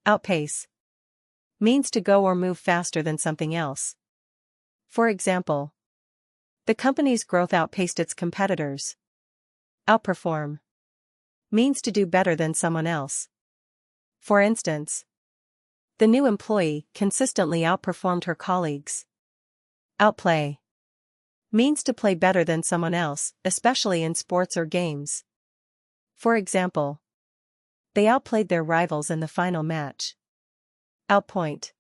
Outpace means to go or move faster than something else. For example, the company's growth outpaced its competitors. Outperform means to do better than someone else. For instance, the new employee consistently outperformed her colleagues. Outplay means to play better than someone else, especially in sports or games. For example, they outplayed their rivals in the final match. Outpoint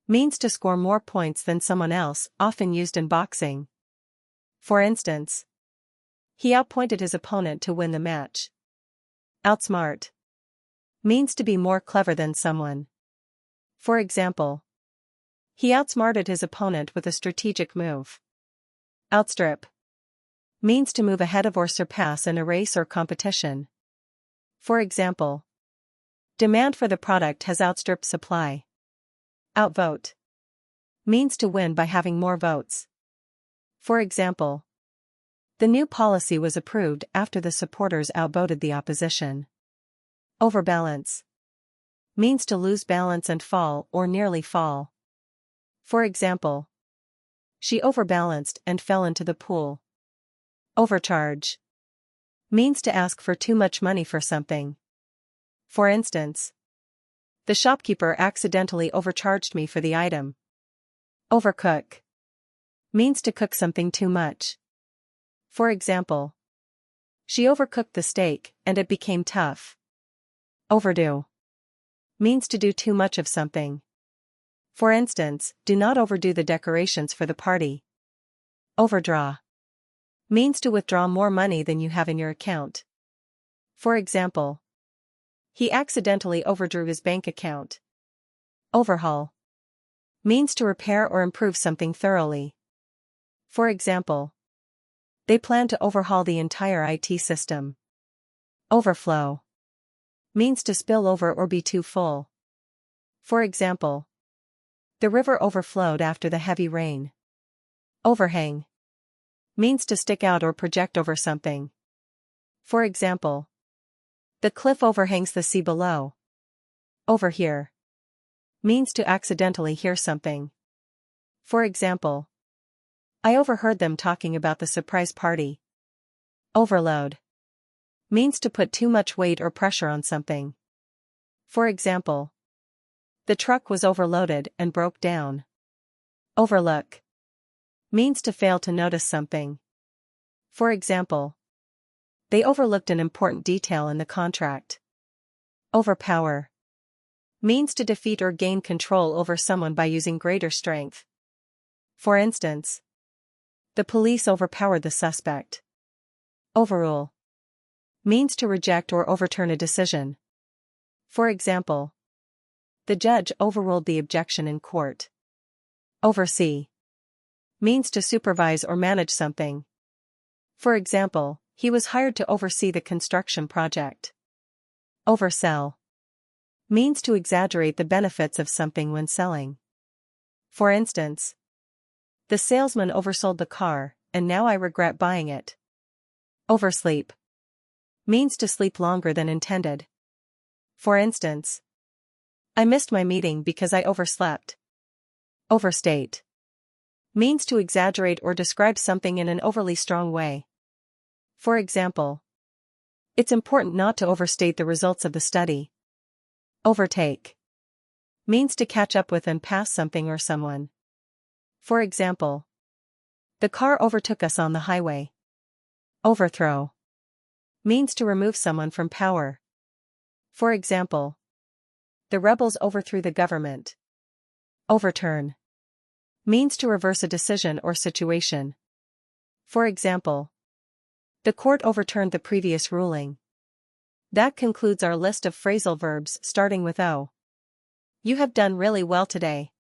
means to score more points than someone else, often used in boxing. For instance, he outpointed his opponent to win the match. Outsmart means to be more clever than someone. For example, he outsmarted his opponent with a strategic move. Outstrip means to move ahead of or surpass in a race or competition. For example, demand for the product has outstripped supply. Outvote means to win by having more votes. For example, the new policy was approved after the supporters outvoted the opposition. Overbalance means to lose balance and fall or nearly fall. For example, she overbalanced and fell into the pool. Overcharge means to ask for too much money for something. For instance, the shopkeeper accidentally overcharged me for the item. Overcook means to cook something too much. For example, she overcooked the steak and it became tough. Overdo means to do too much of something. For instance, do not overdo the decorations for the party. Overdraw means to withdraw more money than you have in your account. For example, he accidentally overdrew his bank account. Overhaul means to repair or improve something thoroughly. For example, they plan to overhaul the entire IT system. Overflow means to spill over or be too full. For example, the river overflowed after the heavy rain. Overhang means to stick out or project over something. For example, the cliff overhangs the sea below. Overhear means to accidentally hear something. For example, I overheard them talking about the surprise party. Overload means to put too much weight or pressure on something. For example, the truck was overloaded and broke down. Overlook means to fail to notice something. For example, they overlooked an important detail in the contract. Overpower means to defeat or gain control over someone by using greater strength. For instance, the police overpowered the suspect. Overrule means to reject or overturn a decision. For example, the judge overruled the objection in court. Oversee means to supervise or manage something. For example, he was hired to oversee the construction project. Oversell means to exaggerate the benefits of something when selling. For instance, the salesman oversold the car, and now I regret buying it. Oversleep means to sleep longer than intended. For instance, I missed my meeting because I overslept. Overstate means to exaggerate or describe something in an overly strong way. For example, it's important not to overstate the results of the study. Overtake means to catch up with and pass something or someone. For example, the car overtook us on the highway. Overthrow means to remove someone from power. For example, the rebels overthrew the government. Overturn means to reverse a decision or situation. For example, the court overturned the previous ruling. That concludes our list of phrasal verbs starting with O. You have done really well today.